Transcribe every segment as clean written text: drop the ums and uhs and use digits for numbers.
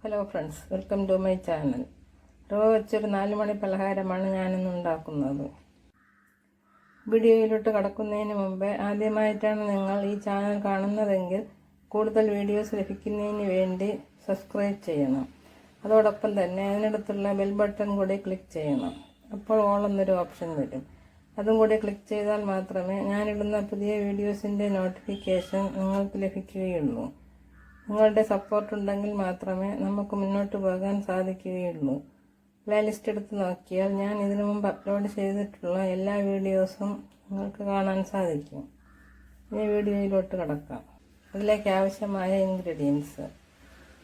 Hello friends, welcome to my channel. റവ വെച്ചൊരു 4 മണി പലഹാരമാണ് ഞാനിന്ന് ഉണ്ടാക്കുന്നത്. വീഡിയോയിലോട്ട് കടക്കുന്നതിന് മുമ്പേ ആദ്യമായിട്ടാണ് നിങ്ങൾ ഈ ചാനൽ കാണുന്നതെങ്കിൽ കൂടുതൽ വീഡിയോസ് ലഭിക്കുന്നതിന് വേണ്ടി സബ്സ്ക്രൈബ് ചെയ്യണം. അതോടൊപ്പം തന്നെ അതിനടുത്തുള്ള ബെൽ ബട്ടൺ കൂടി ക്ലിക്ക് ചെയ്യണം. അപ്പോൾ ഓൾ എന്നൊരു ഓപ്ഷൻ വരും. അതും കൂടി ക്ലിക്ക് ചെയ്താൽ മാത്രമേ ഞാനിടുന്ന പുതിയ വീഡിയോസിൻ്റെ നോട്ടിഫിക്കേഷൻ നിങ്ങൾക്ക് ലഭിക്കുകയുള്ളൂ. നിങ്ങളുടെ സപ്പോർട്ട് ഉണ്ടെങ്കിൽ മാത്രമേ നമുക്ക് മുന്നോട്ട് പോകാൻ സാധിക്കുകയുള്ളൂ. പ്ലേലിസ്റ്റ് എടുത്ത് നോക്കിയാൽ ഞാൻ ഇതിനു മുമ്പ് അപ്ലോഡ് ചെയ്തിട്ടുള്ള എല്ലാ വീഡിയോസും നിങ്ങൾക്ക് കാണാൻ സാധിക്കും. ഈ വീഡിയോയിലോട്ട് കടക്കാം. അതിലേക്ക് ആവശ്യമായ ഇൻഗ്രീഡിയൻസ്: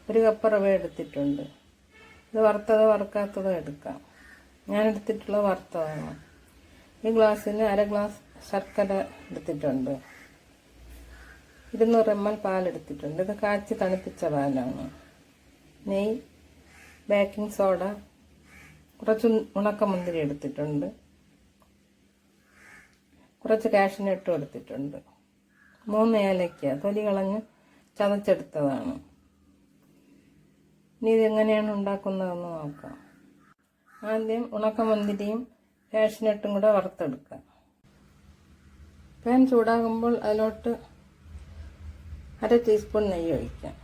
1 കപ്പ് റവ എടുത്തിട്ടുണ്ട്. ഇത് വറുത്തതോ വറുക്കാത്തതോ എടുക്കാം. ഞാൻ എടുത്തിട്ടുള്ളത് വറുത്തതാണ്. ഈ ഗ്ലാസ്സിന് 1/2 ഗ്ലാസ് ശർക്കര എടുത്തിട്ടുണ്ട്. 200 ml പാലെടുത്തിട്ടുണ്ട്. ഇത് കാച്ചി തണുപ്പിച്ച പാലാണ്. നെയ്യ്, ബേക്കിംഗ് സോഡ, കുറച്ച് ഉണക്കമുന്തിരി എടുത്തിട്ടുണ്ട്. കുറച്ച് കാഷ്യൂനട്ടും എടുത്തിട്ടുണ്ട്. 3 ഏലക്ക തൊലി കളഞ്ഞ് ചതച്ചെടുത്തതാണ്. ഇനി ഇതെങ്ങനെയാണ് ഉണ്ടാക്കുന്നതെന്ന് നോക്കാം. ആദ്യം ഉണക്കമുന്തിരിയും കാഷ്യൂനട്ടും കൂടെ വറുത്തെടുക്കാം. പാൻ ചൂടാകുമ്പോൾ അതിലോട്ട് 1/2 ടീസ്പൂൺ നെയ്യ് ഒഴിക്കാം.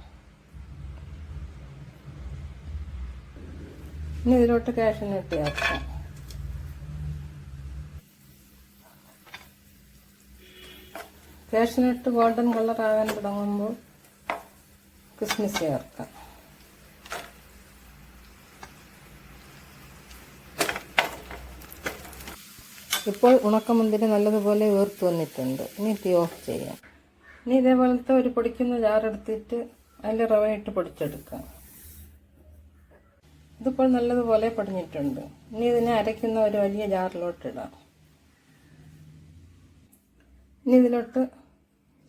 ഇനി ഇതിലോട്ട് കാഷ്യൂനട്ട് ചേർക്കാം. കാഷ്യൂനട്ട് ഗോൾഡൻ കളർ ആകാൻ തുടങ്ങുമ്പോൾ കിസ്മിസ് ചേർക്കാം. ഇപ്പോൾ ഉണക്കമുന്തിരി നല്ലതുപോലെ വീർത്ത് വന്നിട്ടുണ്ട്. ഇനി തീ ഓഫ് ചെയ്യാം. ഇനി ഇതേപോലത്തെ ഒരു പൊടിക്കുന്ന ജാറെടുത്തിട്ട് അതിൽ റവ ഇട്ട് പൊടിച്ചെടുക്കാം. ഇതിപ്പോൾ നല്ലതുപോലെ പൊടിഞ്ഞിട്ടുണ്ട്. ഇനി ഇതിനെ അരയ്ക്കുന്ന ഒരു വലിയ ജാറിലോട്ട് ഇടാം. ഇനി ഇതിലോട്ട്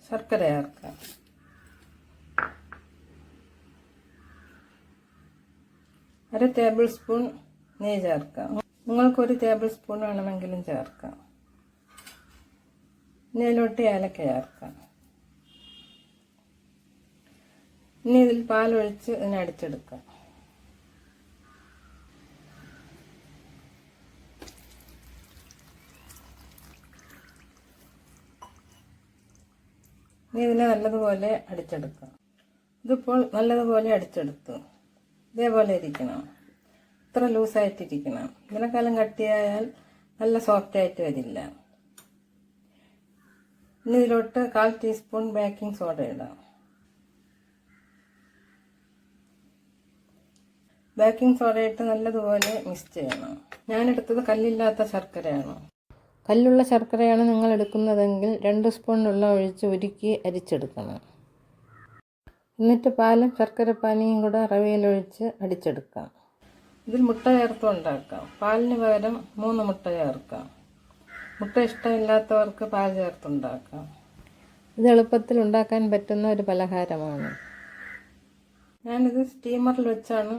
ശർക്കര ചേർക്കാം. അര ടേബിൾ സ്പൂൺ നെയ്യ് ചേർക്കാം. നിങ്ങൾക്ക് 1 ടേബിൾ സ്പൂൺ വേണമെങ്കിലും ചേർക്കാം. ഇനി അതിലോട്ട് ഏലക്ക ചേർക്കാം. ഇനി ഇതിൽ പാലൊഴിച്ച് ഇതിനെ അടിച്ചെടുക്കാം. ഇനി ഇതിനെ നല്ലതുപോലെ അടിച്ചെടുക്കാം. ഇതിപ്പോൾ നല്ലതുപോലെ അടിച്ചെടുത്തു. ഇതേപോലെ ഇരിക്കണം. ഇത്ര ലൂസായിട്ടിരിക്കണം. ഇതിനെക്കാലം കട്ടിയായാൽ നല്ല സോഫ്റ്റായിട്ട് വരില്ല. ഇനി ഇതിലോട്ട് 1/4 ടീസ്പൂൺ ബേക്കിംഗ് സോഡ ഇടാം. ബേക്കിംഗ് സോഡ ഇട്ട് നല്ലതുപോലെ മിക്സ് ചെയ്യണം. ഞാനെടുത്തത് കല്ലില്ലാത്ത ശർക്കരയാണ്. കല്ലുള്ള ശർക്കരയാണ് നിങ്ങൾ എടുക്കുന്നതെങ്കിൽ 2 സ്പൂൺ വെള്ളം ഒഴിച്ച് ഉരുക്കി അരിച്ചെടുക്കണം. എന്നിട്ട് പാലും ശർക്കരപ്പാനിയും കൂടെ റവയിലൊഴിച്ച് അടിച്ചെടുക്കാം. ഇതിൽ മുട്ട ചേർത്ത് ഉണ്ടാക്കാം. പാലിന് പകരം 3 മുട്ട ചേർക്കാം. മുട്ട ഇഷ്ടമില്ലാത്തവർക്ക് പാൽ ചേർത്തുണ്ടാക്കാം. ഇത് എളുപ്പത്തിൽ ഉണ്ടാക്കാൻ പറ്റുന്ന ഒരു പലഹാരമാണ്. ഞാനിത് സ്റ്റീമറിൽ വെച്ചാണ്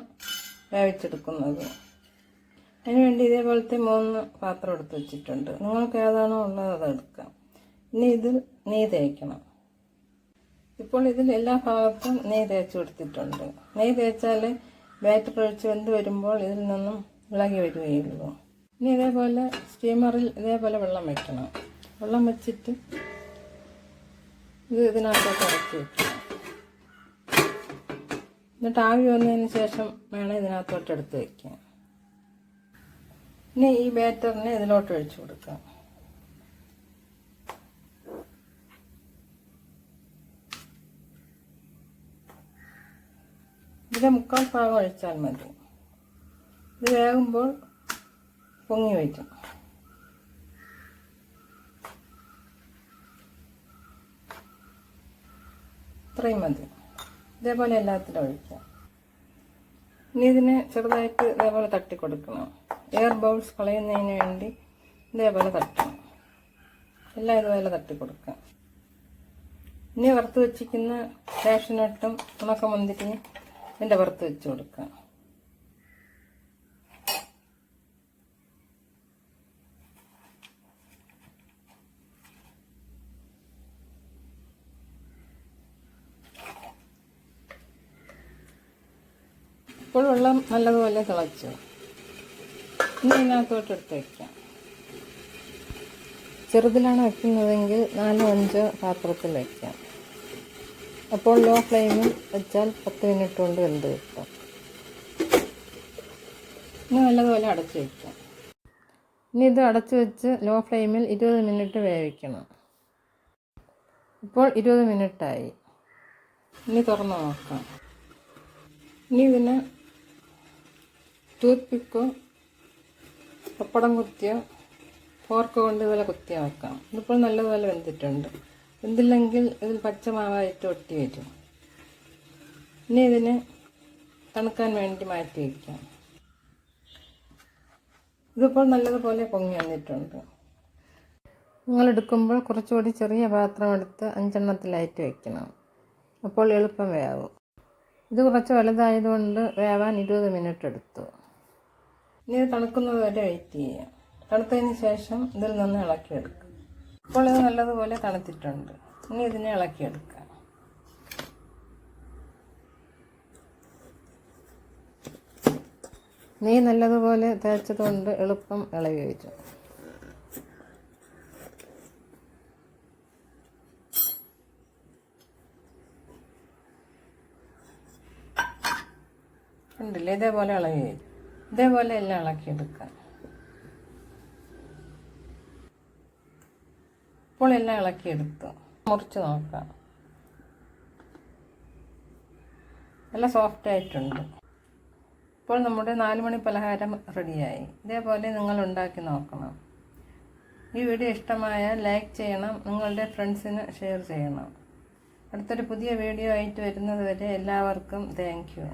വേവിച്ചെടുക്കുന്നത്. അതിനുവേണ്ടി ഇതേപോലത്തെ 3 പാത്രം എടുത്ത് വെച്ചിട്ടുണ്ട്. നിങ്ങൾക്ക് ഏതാണോ ഉള്ളത് അതെടുക്കാം. ഇനി ഇതിൽ നെയ്യ് തേക്കണം. ഇപ്പോൾ ഇതിൽ എല്ലാ ഭാഗത്തും നെയ്യ് തേച്ച് കൊടുത്തിട്ടുണ്ട്. നെയ്യ് തേച്ചാൽ ബാറ്റർ ഒഴിച്ച് വെന്ത് വരുമ്പോൾ ഇതിൽ നിന്നും ഇളകി വരികയുള്ളൂ. ഇനി ഇതേപോലെ സ്റ്റീമറിൽ ഇതേപോലെ വെള്ളം വയ്ക്കണം. വെള്ളം വെച്ചിട്ട് ഇത് ഇതിനകത്തോട്ട് ഇറക്കി വയ്ക്കണം. എന്നിട്ട് ആവി വന്നതിന് ശേഷം വേണം ഇതിനകത്തോട്ട് എടുത്ത് വയ്ക്കാൻ. ഇനി ഈ ബാറ്ററിനെ ഇതിലോട്ട് ഒഴിച്ചു കൊടുക്കാം. ഇതിൻ്റെ 3/4 ഭാഗം ഒഴിച്ചാൽ മതി. ഇത് വേകുമ്പോൾ പൊങ്ങി വയ്ക്കും. ഇത്രയും മതി. ഇതേപോലെ എല്ലാത്തിലും ഒഴിക്കാം. ഇനി ഇതിനെ ചെറുതായിട്ട് ഇതേപോലെ തട്ടി കൊടുക്കണം. എയർ ബൗൾസ് കളയുന്നതിന് വേണ്ടി ഇതേപോലെ തട്ടണം. എല്ലാം ഇതുപോലെ തട്ടി കൊടുക്കാം. ഇനി വറുത്ത് വെച്ചിരിക്കുന്ന കാഷ്യൂനട്ടും ഉണക്കമുന്തിരിയും ഇതിൻ്റെ പുറത്ത് വെച്ച് കൊടുക്കാം. ഇപ്പോൾ വെള്ളം നല്ലതുപോലെ തിളച്ചു. ഇനി ഇതിനകത്തോട്ട് എടുത്ത് വയ്ക്കാം. ചെറുതിലാണ് വയ്ക്കുന്നതെങ്കിൽ 4-5 പാത്രത്തിൽ വയ്ക്കാം. അപ്പോൾ ലോ ഫ്ലെയിമിൽ വെച്ചാൽ 10 മിനിറ്റ് കൊണ്ട് വെന്ത് കിട്ടും. ഇനി നല്ലതുപോലെ അടച്ചു വയ്ക്കാം. ഇനി ഇത് അടച്ചു വെച്ച് ലോ ഫ്ലെയിമിൽ 20 മിനിറ്റ് വേവിക്കണം. ഇപ്പോൾ 20 മിനിറ്റായി. ഇനി തുറന്ന് നോക്കാം. ഇനി ഇതിന് ടൂത്ത് പിക്കോ പപ്പടം കുത്തിയോ ഫോർക്ക് കൊണ്ട് ഇതുപോലെ കുത്തിയോ വെക്കാം. ഇതിപ്പോൾ നല്ലതുപോലെ വെന്തിട്ടുണ്ട്. വെന്തില്ലെങ്കിൽ ഇതിൽ പച്ചമാവായിട്ട് ഒട്ടി വരും. ഇനി ഇതിന് തണുക്കാൻ വേണ്ടി മാറ്റി വയ്ക്കാം. ഇതിപ്പോൾ നല്ലതുപോലെ പൊങ്ങി വന്നിട്ടുണ്ട്. നിങ്ങളെടുക്കുമ്പോൾ കുറച്ചുകൂടി ചെറിയ പാത്രം എടുത്ത് 5 എണ്ണത്തിലായിട്ട് വയ്ക്കണം. അപ്പോൾ എളുപ്പം വേവും. ഇത് കുറച്ച് വലുതായതുകൊണ്ട് വേവാൻ 20 മിനിറ്റ് എടുത്തു. ഇനി ഇത് തണുക്കുന്നത് വരെ വെയിറ്റ് ചെയ്യാം. തണുത്തതിന് ശേഷം ഇതിൽ നിന്ന് ഇളക്കിയെടുക്കാം. ഇപ്പോൾ ഇത് നല്ലതുപോലെ തണുത്തിട്ടുണ്ട്. ഇനി ഇതിനെ ഇളക്കിയെടുക്കാം. നെയ്യ് നല്ലതുപോലെ തേച്ചതുകൊണ്ട് എളുപ്പം ഇളകി വരും. കണ്ടില്ലേ, ഇതേപോലെ ഇളകി വരും. ഇതേപോലെ എല്ലാം ഇളക്കിയെടുക്കാം. ഇപ്പോൾ എല്ലാം ഇളക്കിയെടുത്തു. മുറിച്ച് നോക്കാം. നല്ല സോഫ്റ്റ് ആയിട്ടുണ്ട്. ഇപ്പോൾ നമ്മുടെ 4 മണി പലഹാരം റെഡിയായി. ഇതേപോലെ നിങ്ങൾ ഉണ്ടാക്കി നോക്കണം. ഈ വീഡിയോ ഇഷ്ടമായാൽ ലൈക്ക് ചെയ്യണം. നിങ്ങളുടെ ഫ്രണ്ട്സിന് ഷെയർ ചെയ്യണം. അടുത്തൊരു പുതിയ വീഡിയോ ആയിട്ട് വരുന്നത് വരെ എല്ലാവർക്കും താങ്ക് യു.